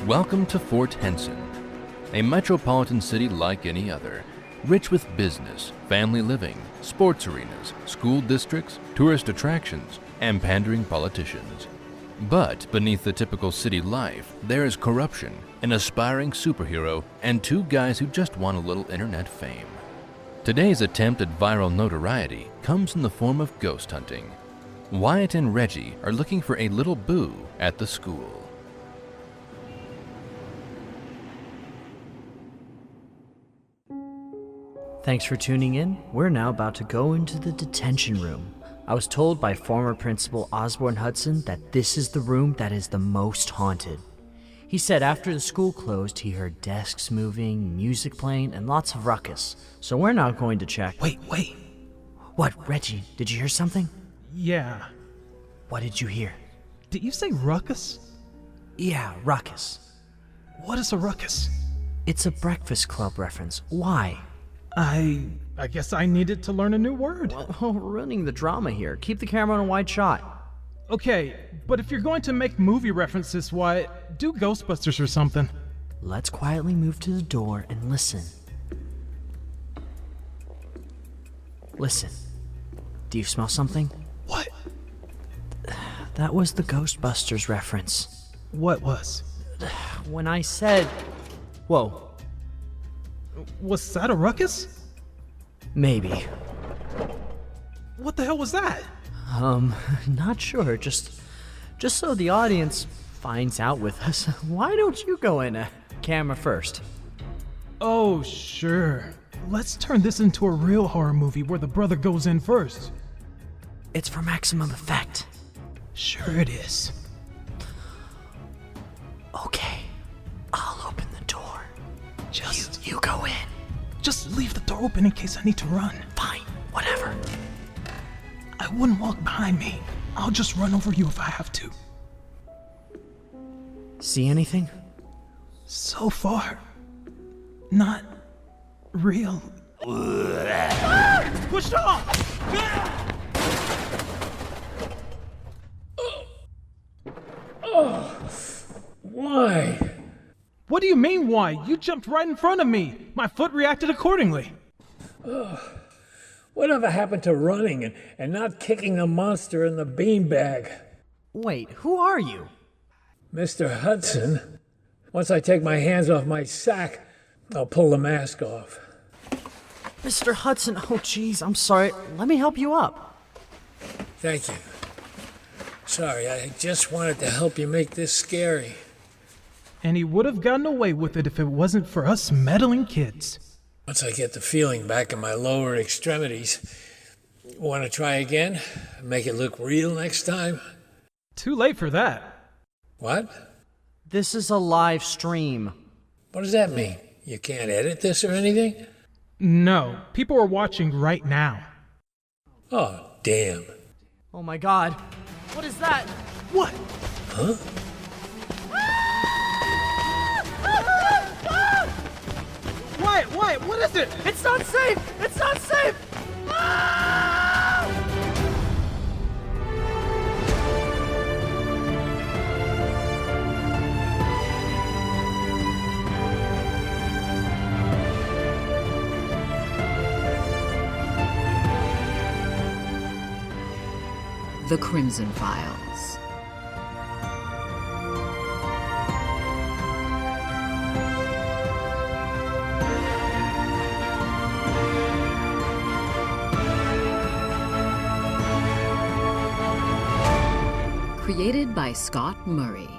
Welcome to Fort Henson, a metropolitan city like any other, rich with business, family living, sports arenas, school districts, tourist attractions, and pandering politicians. But beneath the typical city life, there is corruption, an aspiring superhero, and two guys who just want a little internet fame. Today's attempt at viral notoriety comes in the form of ghost hunting. Wyatt and Reggie are looking for a little boo at the school. Thanks for tuning in. We're now about to go into the detention room. I was told by former Principal Osborne Hudson that this is the room that is the most haunted. He said after the school closed, he heard desks moving, music playing, and lots of ruckus. So we're now going to check. Wait. What, Reggie? Did you hear something? Yeah. What did you hear? Did you say ruckus? Yeah, ruckus. What is a ruckus? It's a Breakfast Club reference. Why? I guess I needed to learn a new word. Well, we're running the drama here. Keep the camera on a wide shot. Okay, but if you're going to make movie references, why, do Ghostbusters or something. Let's quietly move to the door and listen. Listen. Do you smell something? What? That was the Ghostbusters reference. What was? When I said... Whoa. Was that a ruckus? Maybe. What the hell was that? Not sure. Just so the audience finds out with us, why don't you go in camera first? Oh, sure. Let's turn this into a real horror movie where the brother goes in first. It's for maximum effect. Sure it is. Okay. I'll open the door. You go in. Just leave the door open in case I need to run. Fine. Whatever. I wouldn't walk behind me. I'll just run over you if I have to. See anything? So far, not real. Pushed off! Why? What do you mean, why? You jumped right in front of me. My foot reacted accordingly. Whatever happened to running and not kicking the monster in the beanbag? Wait, who are you? Mr. Hudson, once I take my hands off my sack, I'll pull the mask off. Mr. Hudson, oh jeez, I'm sorry. Let me help you up. Thank you. Sorry, I just wanted to help you make this scary. And he would have gotten away with it if it wasn't for us meddling kids. Once I get the feeling back in my lower extremities, want to try again? Make it look real next time? Too late for that. What? This is a live stream. What does that mean? You can't edit this or anything? No, people are watching right now. Oh, damn. Oh my god. What is that? What? Huh? Why? What is it? It's not safe! It's not safe! Ah! The Crimson Files. Created by Scott Murray.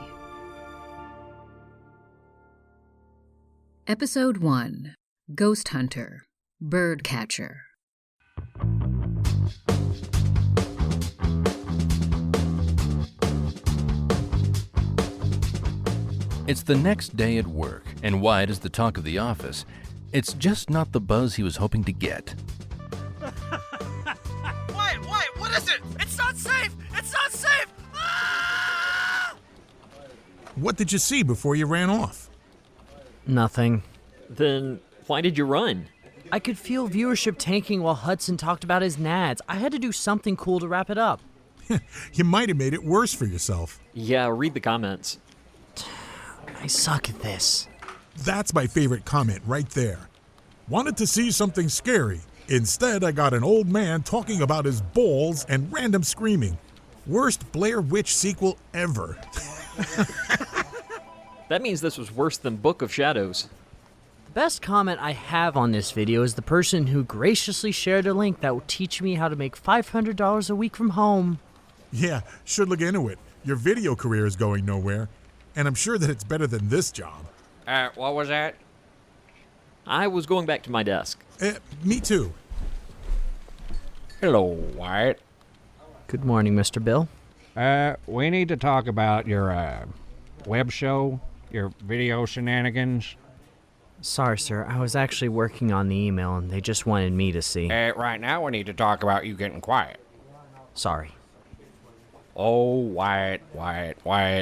Episode 1. Ghost Hunter. Bird Catcher. It's the next day at work, and Wyatt is the talk of the office. It's just not the buzz he was hoping to get. Wyatt, what is it? It's not safe! It's not safe! Ah! What did you see before you ran off? Nothing. Then why did you run? I could feel viewership tanking while Hudson talked about his nads. I had to do something cool to wrap it up. You might have made it worse for yourself. Yeah, read the comments. I suck at this. That's my favorite comment right there. Wanted to see something scary. Instead, I got an old man talking about his balls and random screaming. Worst Blair Witch sequel ever. That means this was worse than Book of Shadows. The best comment I have on this video is the person who graciously shared a link that will teach me how to make $500 a week from home. Yeah, should look into it. Your video career is going nowhere, and I'm sure that it's better than this job. What was that? I was going back to my desk. Me too. Hello, Wyatt. Good morning, Mr. Bill. We need to talk about your, web show, your video shenanigans. Sorry, sir. I was actually working on the email, and they just wanted me to see. Right now we need to talk about you getting quiet. Sorry. Oh, Wyatt. Quiet.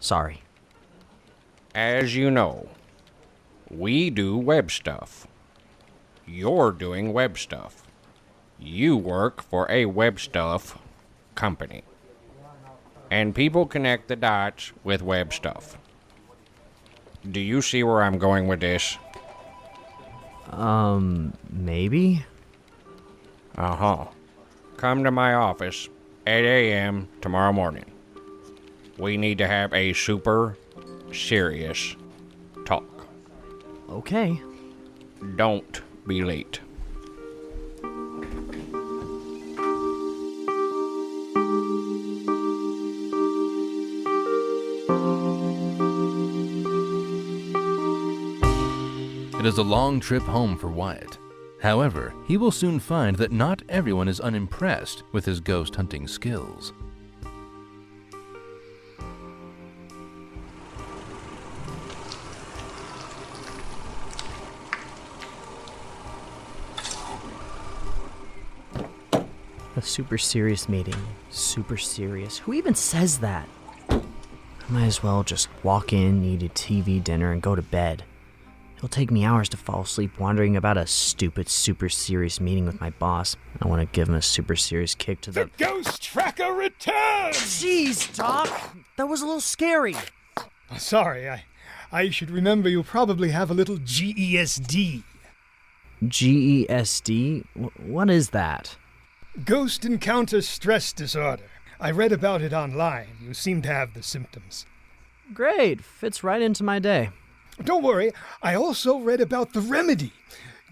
Sorry. As you know, we do web stuff. You're doing web stuff. You work for a web stuff company. And people connect the dots with web stuff. Do you see where I'm going with this? Maybe? Uh-huh. Come to my office, 8 a.m. tomorrow morning. We need to have a super serious talk. Okay. Don't be late. It is a long trip home for Wyatt. However, he will soon find that not everyone is unimpressed with his ghost hunting skills. A super serious meeting. Super serious. Who even says that? I might as well just walk in, eat a TV dinner, and go to bed. It'll take me hours to fall asleep wondering about a stupid, super serious meeting with my boss. I want to give him a super serious kick to the Ghost Tracker returns! Jeez, Doc! That was a little scary. Sorry, I should remember you probably have a little GESD. GESD? What is that? Ghost Encounter Stress Disorder. I read about it online. You seem to have the symptoms. Great. Fits right into my day. Don't worry, I also read about the remedy.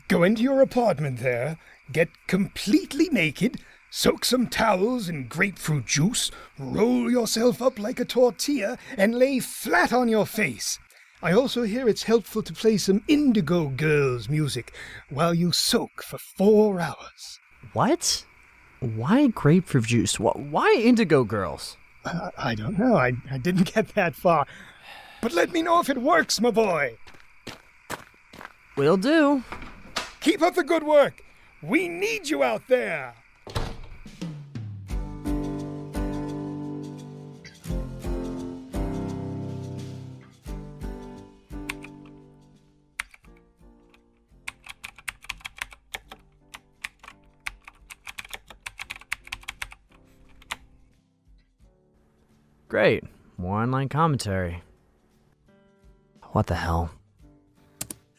Go into your apartment there, get completely naked, soak some towels in grapefruit juice, roll yourself up like a tortilla, and lay flat on your face. I also hear it's helpful to play some Indigo Girls music while you soak for 4 hours. What? Why grapefruit juice? Why Indigo Girls? I don't know. I didn't get that far. But let me know if it works, my boy. Will do. Keep up the good work. We need you out there. Great. More online commentary. What the hell?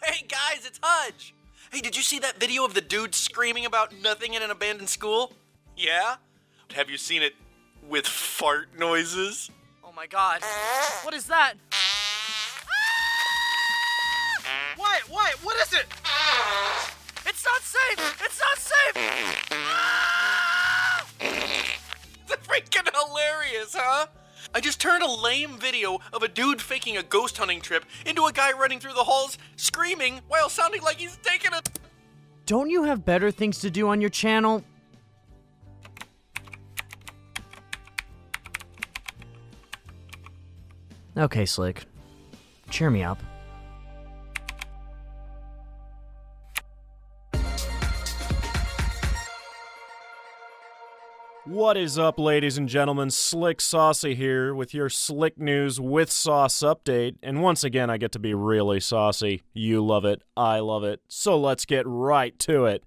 Hey guys, it's Hudge! Hey, did you see that video of the dude screaming about nothing in an abandoned school? Yeah? Have you seen it with fart noises? Oh my god. What is that? Wyatt, what is it? It's not safe! It's not safe! It's freaking hilarious, huh? I just turned a lame video of a dude faking a ghost hunting trip into a guy running through the halls screaming while sounding like he's taking a... Don't you have better things to do on your channel? Okay, Slick. Cheer me up. What is up, ladies and gentlemen? Slick Saucy here with your Slick News with Sauce update. And once again, I get to be really saucy. You love it. I love it. So let's get right to it.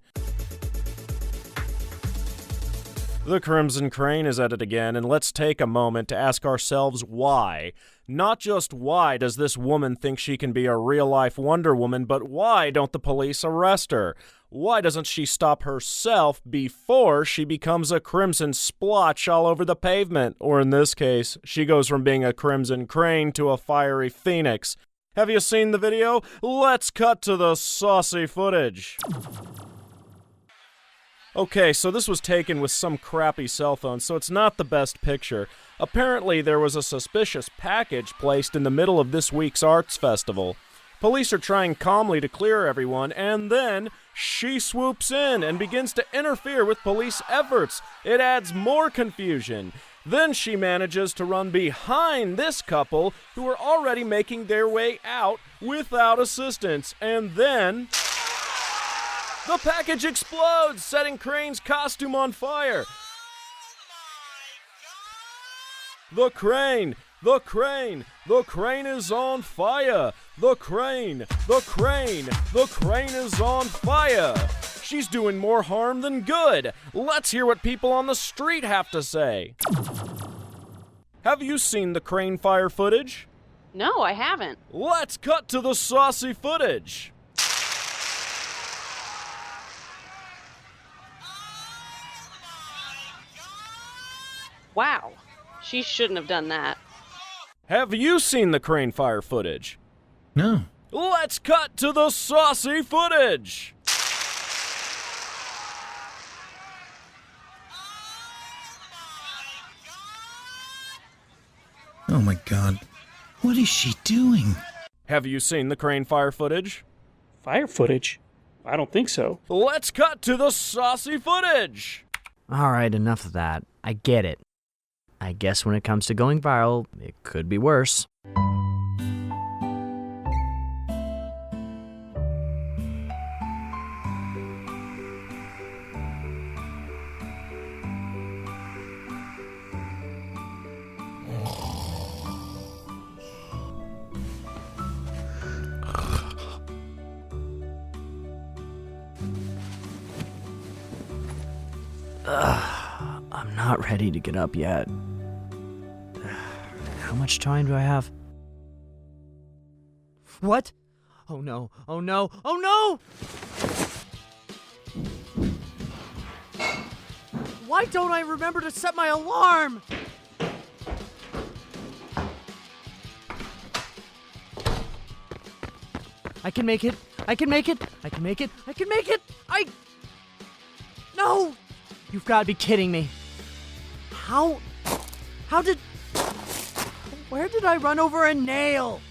The Crimson Crane is at it again, and let's take a moment to ask ourselves why. Not just why does this woman think she can be a real-life Wonder Woman, but why don't the police arrest her? Why doesn't she stop herself before she becomes a crimson splotch all over the pavement? Or in this case, she goes from being a crimson crane to a fiery phoenix. Have you seen the video? Let's cut to the saucy footage. Okay, so this was taken with some crappy cell phone, so it's not the best picture. Apparently, there was a suspicious package placed in the middle of this week's arts festival. Police are trying calmly to clear everyone, and then she swoops in and begins to interfere with police efforts. It adds more confusion. Then she manages to run behind this couple who are already making their way out without assistance, and then the package explodes, setting Crane's costume on fire. The crane is on fire. The crane is on fire. She's doing more harm than good. Let's hear what people on the street have to say. Have you seen the crane fire footage? No, I haven't. Let's cut to the saucy footage. Wow, she shouldn't have done that. Have you seen the crane fire footage? No. Let's cut to the saucy footage. Oh my god. What is she doing? Have you seen the crane fire footage? Fire footage? I don't think so. Let's cut to the saucy footage. Alright, enough of that. I get it. I guess when it comes to going viral, it could be worse. I'm not ready to get up yet. How much time do I have? What? Oh no, oh no, oh no! Why don't I remember to set my alarm? I can make it. I can make it. I can make it. I can make it. No! You've got to be kidding me. Where did I run over a nail?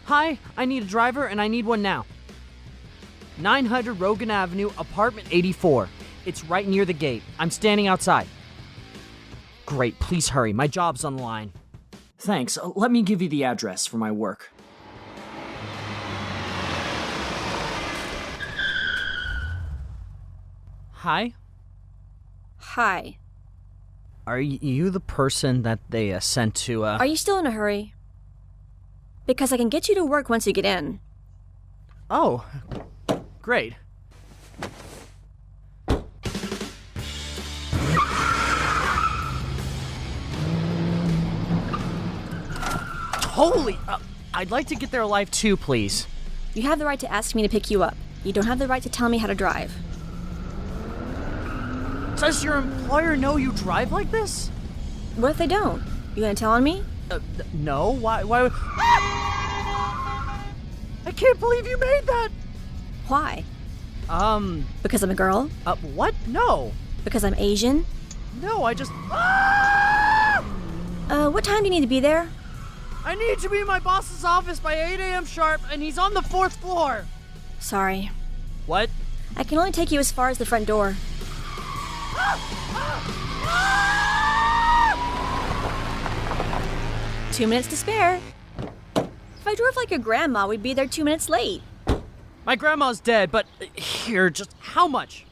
Hi, I need a driver and I need one now. 900 Rogan Avenue, apartment 84. It's right near the gate. I'm standing outside. Great, please hurry. My job's on the line. Thanks. Let me give you the address for my work. Hi? Hi. Are you the person that they sent to, Are you still in a hurry? Because I can get you to work once you get in. Oh, great. Holy! I'd like to get there alive too, please. You have the right to ask me to pick you up. You don't have the right to tell me how to drive. Does your employer know you drive like this? What if they don't? You gonna tell on me? No. Why? I can't believe you made that! Why? Because I'm a girl? What? No. Because I'm Asian? No, I just... What time do you need to be there? I need to be in my boss's office by 8 a.m. sharp, and he's on the 4th floor. Sorry. What? I can only take you as far as the front door. 2 minutes to spare. If I drove like your grandma, we'd be there 2 minutes late. My grandma's dead, but here, just how much?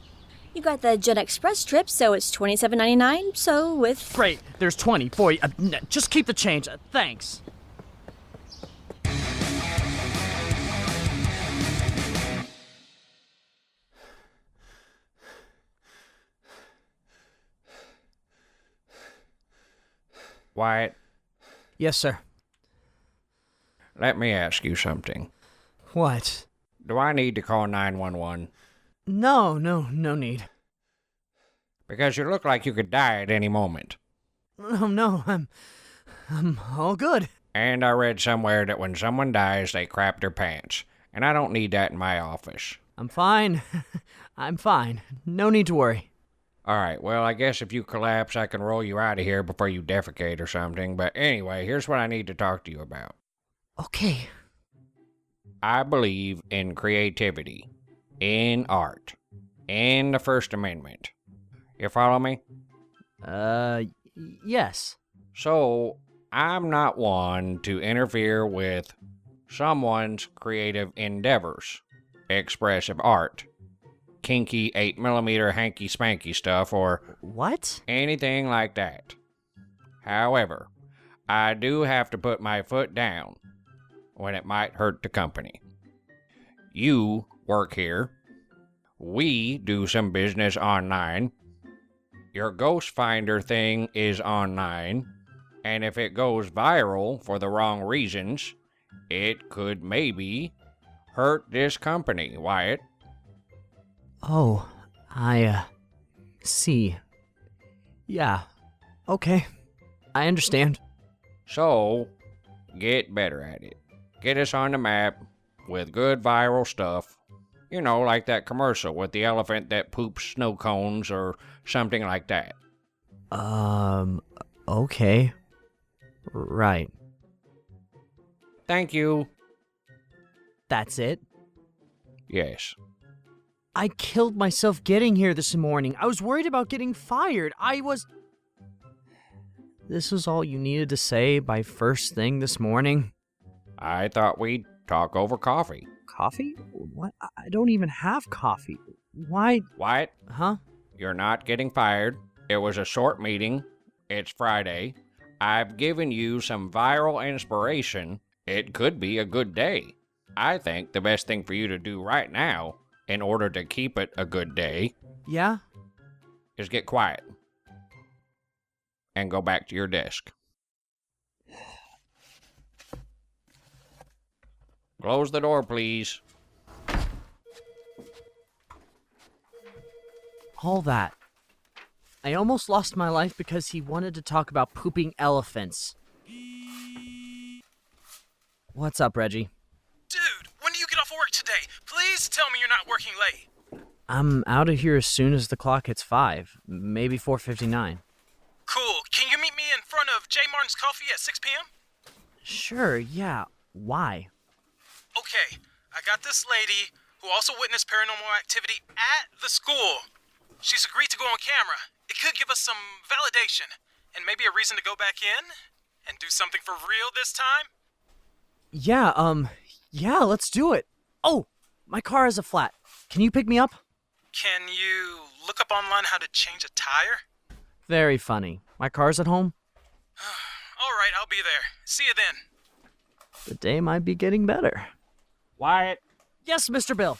You got the Jet Express trip, so it's $27.99, so with... Great, there's 20 for you. Just keep the change, thanks. Wyatt, Yes, sir. let me ask you something. What? Do I need to call 911? No need. Because you look like you could die at any moment. No, I'm all good. And I read somewhere that when someone dies, they crap their pants. And I don't need that in my office. I'm fine. I'm fine. No need to worry. Alright, well, I guess if you collapse, I can roll you out of here before you defecate or something. But anyway, here's what I need to talk to you about. Okay. I believe in creativity, in art, in the First Amendment. You follow me? Yes. So, I'm not one to interfere with someone's creative endeavors, expressive art, kinky 8mm hanky-spanky stuff, or What? anything like that. However, I do have to put my foot down when it might hurt the company. You work here. We do some business online. Your ghost finder thing is online. And if it goes viral for the wrong reasons, it could maybe hurt this company, Wyatt. Oh, I see. Yeah. Okay. I understand. So, get better at it. Get us on the map with good viral stuff. You know, like that commercial with the elephant that poops snow cones or something like that. Okay. Right. Thank you. That's it? Yes. I killed myself getting here this morning. I was worried about getting fired. This was all you needed to say by first thing this morning? I thought we'd talk over coffee. Coffee? What? I don't even have coffee. Why? Wyatt? Huh? You're not getting fired. It was a short meeting. It's Friday. I've given you some viral inspiration. It could be a good day. I think the best thing for you to do right now, in order to keep it a good day, Yeah? is get quiet and go back to your desk. Close the door, please. All that. I almost lost my life because he wanted to talk about pooping elephants. What's up, Reggie? Dude, when do you get off work today? Please tell me you're not working late. I'm out of here as soon as the clock hits 5, maybe 4:59. Cool. Can you meet me in front of J. Martin's Coffee at 6 p.m.? Sure, yeah. Why? Okay, I got this lady who also witnessed paranormal activity at the school. She's agreed to go on camera. It could give us some validation, and maybe a reason to go back in and do something for real this time. Yeah, let's do it. Oh, my car has a flat. Can you pick me up? Can you look up online how to change a tire? Very funny. My car's at home. All right, I'll be there. See you then. The day might be getting better. Wyatt, Yes, Mr. Bill.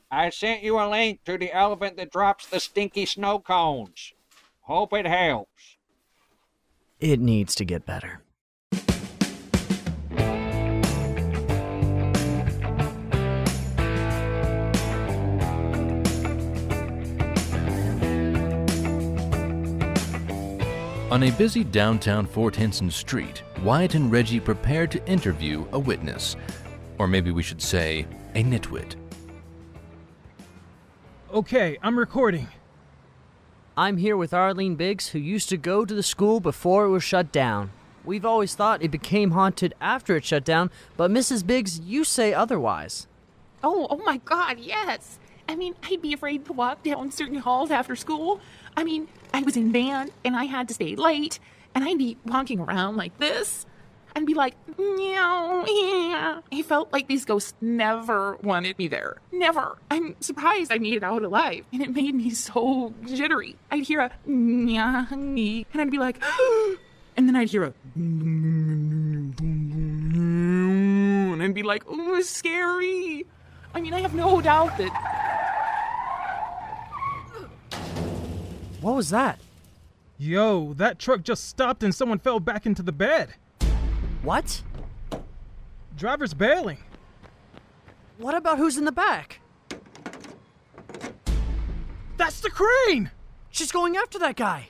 I sent you a link to the elephant that drops the stinky snow cones. Hope it helps. It needs to get better. On a busy downtown Fort Henson street, Wyatt and Reggie prepared to interview a witness. Or maybe we should say, a nitwit. Okay, I'm recording. I'm here with Arlene Biggs, who used to go to the school before it was shut down. We've always thought it became haunted after it shut down, but Mrs. Biggs, you say otherwise. Oh my God, yes. I mean, I'd be afraid to walk down certain halls after school. I mean, I was in band and I had to stay late, and I'd be walking around like this and be like, meow, yeah. I felt like these ghosts never wanted me there. Never. I'm surprised I made it out alive, and it made me so jittery. I'd hear a meow, and I'd be like, and then I'd hear a and I'd be like, oh, it's scary. I mean, I have no doubt that... What was that? Yo, that truck just stopped and someone fell back into the bed. What? Driver's bailing. What about who's in the back? That's the crane! She's going after that guy.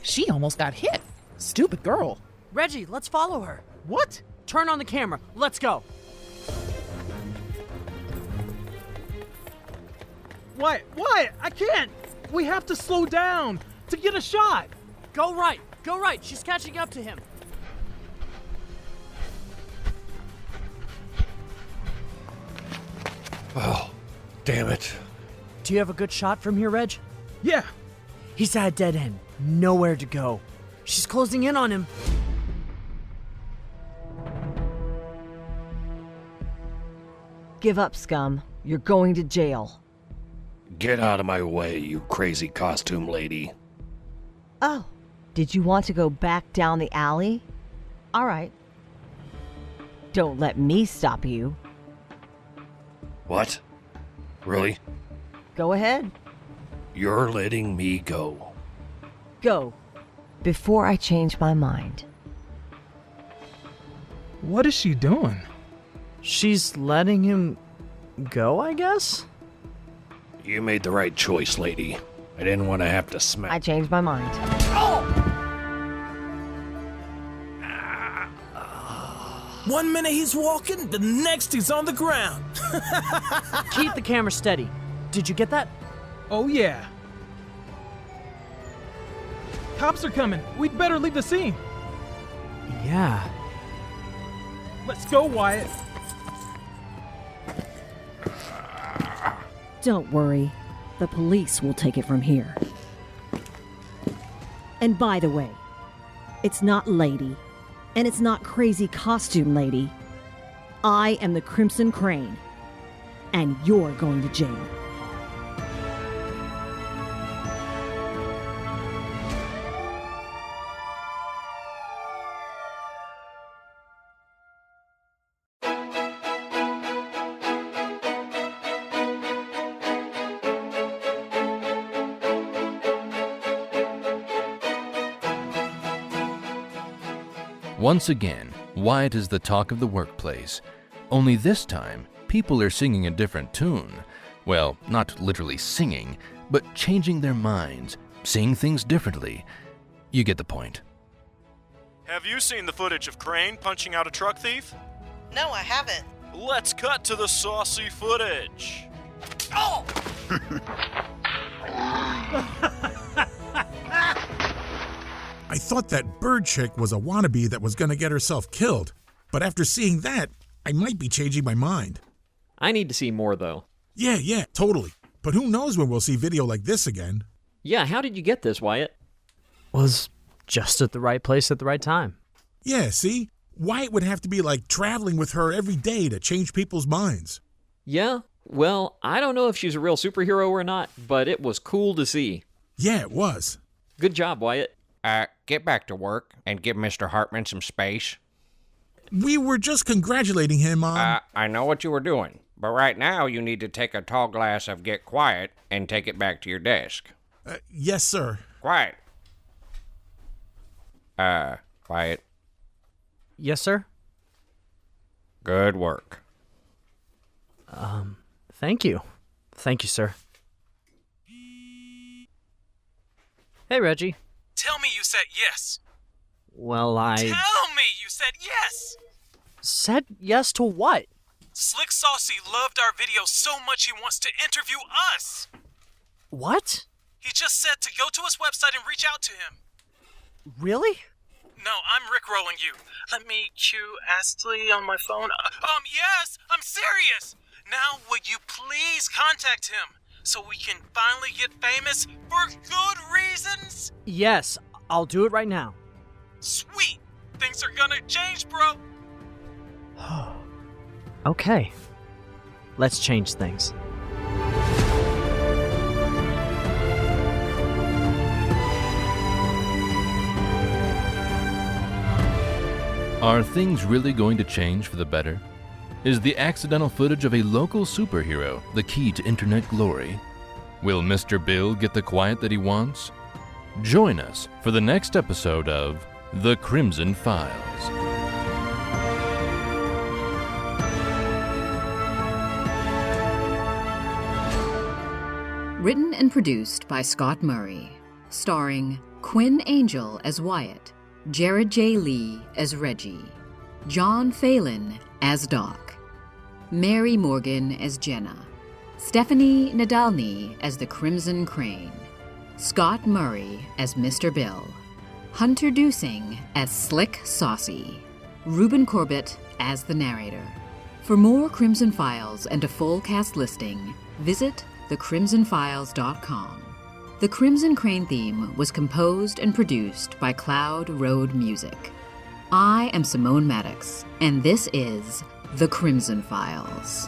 She almost got hit. Stupid girl. Reggie, let's follow her. What? Turn on the camera. Let's go. Wyatt, I can't! We have to slow down to get a shot. Go right. Go right. She's catching up to him. Oh, damn it. Do you have a good shot from here, Reg? Yeah. He's at a dead end. Nowhere to go. She's closing in on him. Give up, scum. You're going to jail. Get out of my way, you crazy costume lady. Oh, did you want to go back down the alley? All right. Don't let me stop you. What? Really? Go ahead. You're letting me go. Go. Before I change my mind. What is she doing? She's letting him go, I guess? You made the right choice, lady. I didn't want to have to smack. I changed my mind. One minute he's walking, the next he's on the ground. Keep the camera steady. Did you get that? Oh, yeah. Cops are coming. We'd better leave the scene. Yeah. Let's go, Wyatt. Don't worry. The police will take it from here. And by the way, it's not Lady, and it's not Crazy Costume Lady. I am the Crimson Crane, and you're going to jail. Once again, Wyatt is the talk of the workplace. Only this time, people are singing a different tune. Well, not literally singing, but changing their minds, seeing things differently. You get the point. Have you seen the footage of Crane punching out a truck thief? No, I haven't. Let's cut to the saucy footage. Oh! I thought that bird chick was a wannabe that was gonna get herself killed, but after seeing that, I might be changing my mind. I need to see more, though. Yeah, totally. But who knows when we'll see video like this again? Yeah, how did you get this, Wyatt? Was just at the right place at the right time. Yeah, see? Wyatt would have to be like traveling with her every day to change people's minds. Yeah, well, I don't know if she's a real superhero or not, but it was cool to see. Yeah, it was. Good job, Wyatt. Get back to work and give Mr. Hartman some space. We were just congratulating him on... I know what you were doing, but right now you need to take a tall glass of Get Quiet and take it back to your desk. Yes, sir. Quiet. Quiet. Yes, sir? Good work. Thank you. Thank you, sir. Hey, Reggie. Tell me you said yes. Well, Tell me you said yes. Said yes to what? Slick Saucy loved our video so much he wants to interview us. What? He just said to go to his website and reach out to him. Really? No, I'm rickrolling you. Let me cue Astley on my phone. Yes, I'm serious. Now, would you please contact him so we can finally get famous for good reasons? Yes, I'll do it right now. Sweet. Things are gonna change, bro. Okay. Let's change things. Are things really going to change for the better? Is the accidental footage of a local superhero the key to internet glory? Will Mr. Bill get the quiet that he wants? Join us for the next episode of The Crimson Files. Written and produced by Scott Murray. Starring Quinn Angel as Wyatt, Jared J. Lee as Reggie, John Phelan as Doc, Mary Morgan as Jenna, Stephanie Nadalny as the Crimson Crane, Scott Murray as Mr. Bill, Hunter Dusing as Slick Saucy, Reuben Corbett as the narrator. For more Crimson Files and a full cast listing, visit thecrimsonfiles.com. The Crimson Crane theme was composed and produced by Cloud Road Music. I am Simone Maddox, and this is The Crimson Files.